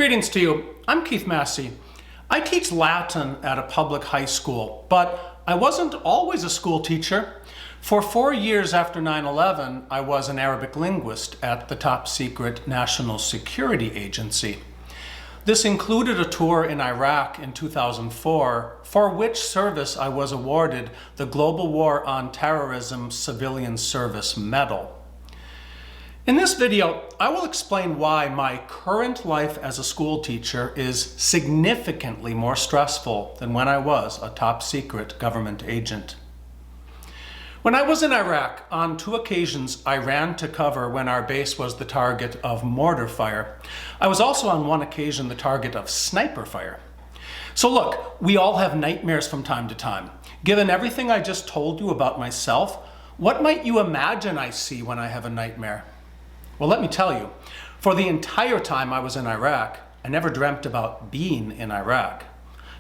Greetings to you. I'm Keith Massey. I teach Latin at a public high school, but I wasn't always a school teacher. For 4 years after 9/11, I was an Arabic linguist at the top secret National Security Agency. This included a tour in Iraq in 2004, for which service I was awarded the Global War on Terrorism Civilian Service Medal. In this video, I will explain why my current life as a school teacher is significantly more stressful than when I was a top secret government agent. When I was in Iraq, on 2 occasions I ran to cover when our base was the target of mortar fire. I was also on 1 occasion the target of sniper fire. So look, we all have nightmares from time to time. Given everything I just told you about myself, what might you imagine I see when I have a nightmare? Well, let me tell you, for the entire time I was in Iraq, I never dreamt about being in Iraq.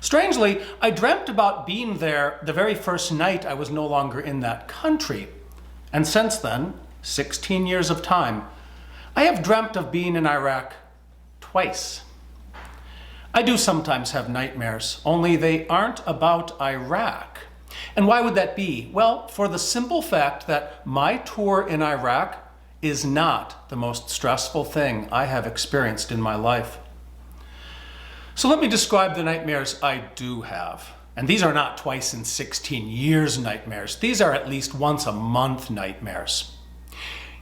Strangely, I dreamt about being there the very first night I was no longer in that country. And since then, 16 years of time, I have dreamt of being in Iraq twice. I do sometimes have nightmares, only they aren't about Iraq. And why would that be? Well, for the simple fact that my tour in Iraq is not the most stressful thing I have experienced in my life. So let me describe the nightmares I do have. And these are not twice in 16 years nightmares. These are at least once a month nightmares.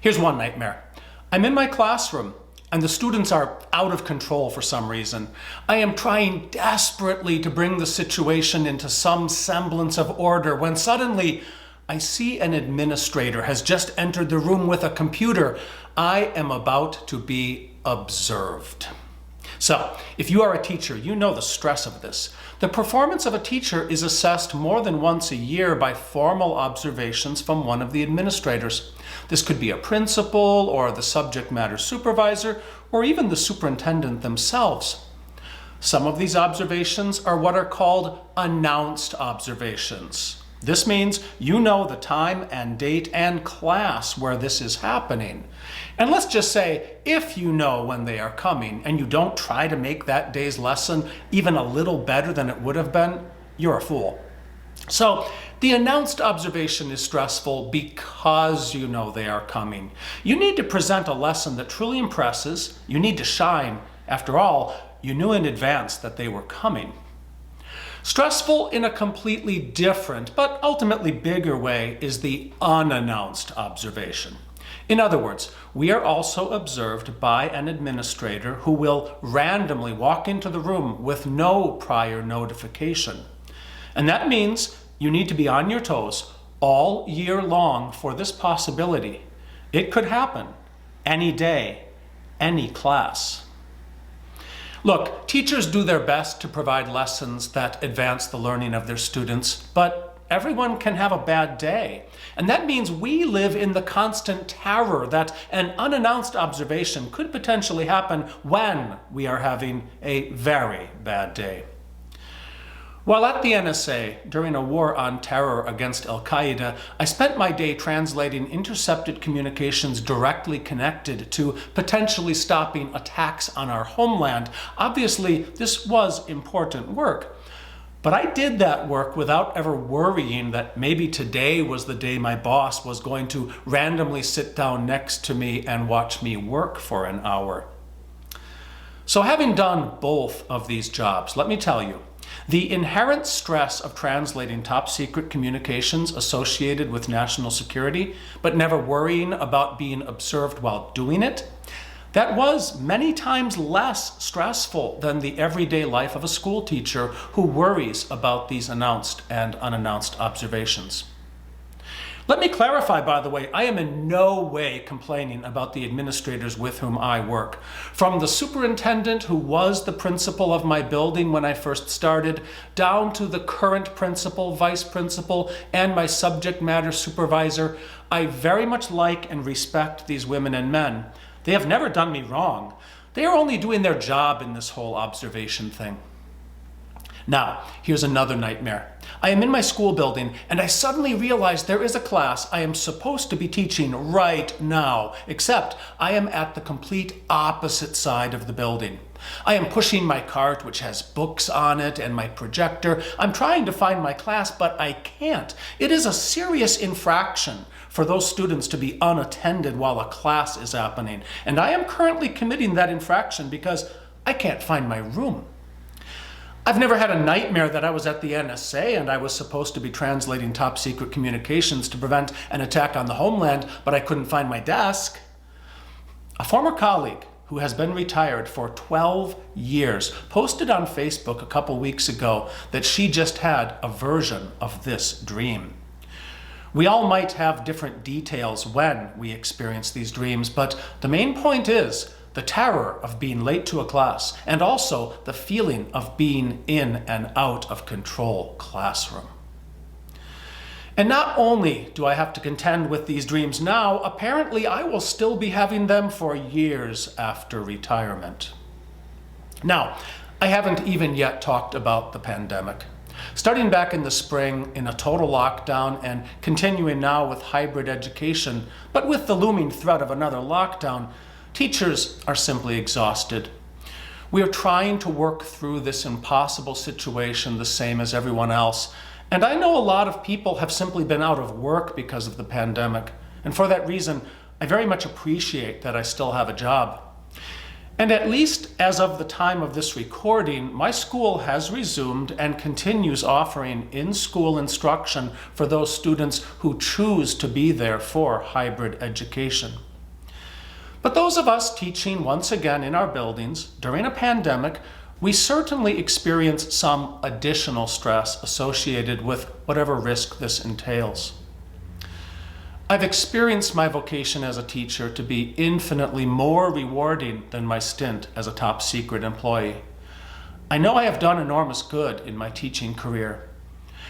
Here's one nightmare. I'm in my classroom and the students are out of control for some reason. I am trying desperately to bring the situation into some semblance of order when suddenly I see an administrator has just entered the room with a computer. I am about to be observed. So, if you are a teacher, you know the stress of this. The performance of a teacher is assessed more than once a year by formal observations from one of the administrators. This could be a principal or the subject matter supervisor or even the superintendent themselves. Some of these observations are what are called announced observations. This means you know the time and date and class where this is happening. And let's just say, if you know when they are coming and you don't try to make that day's lesson even a little better than it would have been, you're a fool. So the announced observation is stressful because you know they are coming. You need to present a lesson that truly impresses. You need to shine. After all, you knew in advance that they were coming. Stressful in a completely different, but ultimately bigger way is the unannounced observation. In other words, we are also observed by an administrator who will randomly walk into the room with no prior notification. And that means you need to be on your toes all year long for this possibility. It could happen any day, any class. Look, teachers do their best to provide lessons that advance the learning of their students, but everyone can have a bad day. And that means we live in the constant terror that an unannounced observation could potentially happen when we are having a very bad day. While at the NSA, during a war on terror against Al-Qaeda, I spent my day translating intercepted communications directly connected to potentially stopping attacks on our homeland. Obviously, this was important work. But I did that work without ever worrying that maybe today was the day my boss was going to randomly sit down next to me and watch me work for an hour. So having done both of these jobs, let me tell you, the inherent stress of translating top secret communications associated with national security, but never worrying about being observed while doing it, that was many times less stressful than the everyday life of a school teacher who worries about these announced and unannounced observations. Let me clarify, by the way, I am in no way complaining about the administrators with whom I work. From the superintendent who was the principal of my building when I first started, down to the current principal, vice principal, and my subject matter supervisor, I very much like and respect these women and men. They have never done me wrong. They are only doing their job in this whole observation thing. Now, here's another nightmare. I am in my school building and I suddenly realize there is a class I am supposed to be teaching right now, except I am at the complete opposite side of the building. I am pushing my cart, which has books on it, and my projector. I'm trying to find my class, but I can't. It is a serious infraction for those students to be unattended while a class is happening, and I am currently committing that infraction because I can't find my room. I've never had a nightmare that I was at the NSA and I was supposed to be translating top secret communications to prevent an attack on the homeland, but I couldn't find my desk. A former colleague who has been retired for 12 years posted on Facebook a couple weeks ago that she just had a version of this dream. We all might have different details when we experience these dreams, but the main point is the terror of being late to a class, and also the feeling of being in an out of control classroom. And not only do I have to contend with these dreams now, apparently I will still be having them for years after retirement. Now, I haven't even yet talked about the pandemic. Starting back in the spring in a total lockdown and continuing now with hybrid education, but with the looming threat of another lockdown, teachers are simply exhausted. We are trying to work through this impossible situation the same as everyone else. And I know a lot of people have simply been out of work because of the pandemic. And for that reason, I very much appreciate that I still have a job. And at least as of the time of this recording, my school has resumed and continues offering in-school instruction for those students who choose to be there for hybrid education. But those of us teaching once again in our buildings during a pandemic, we certainly experience some additional stress associated with whatever risk this entails. I've experienced my vocation as a teacher to be infinitely more rewarding than my stint as a top secret employee. I know I have done enormous good in my teaching career.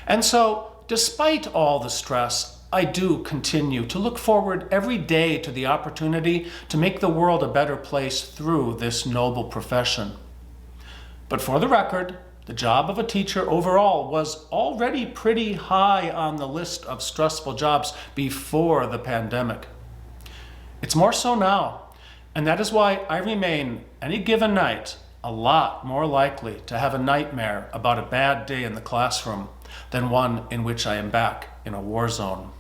And so, despite all the stress, I do continue to look forward every day to the opportunity to make the world a better place through this noble profession. But for the record, the job of a teacher overall was already pretty high on the list of stressful jobs before the pandemic. It's more so now, and that is why I remain, any given night, a lot more likely to have a nightmare about a bad day in the classroom than one in which I am back in a war zone.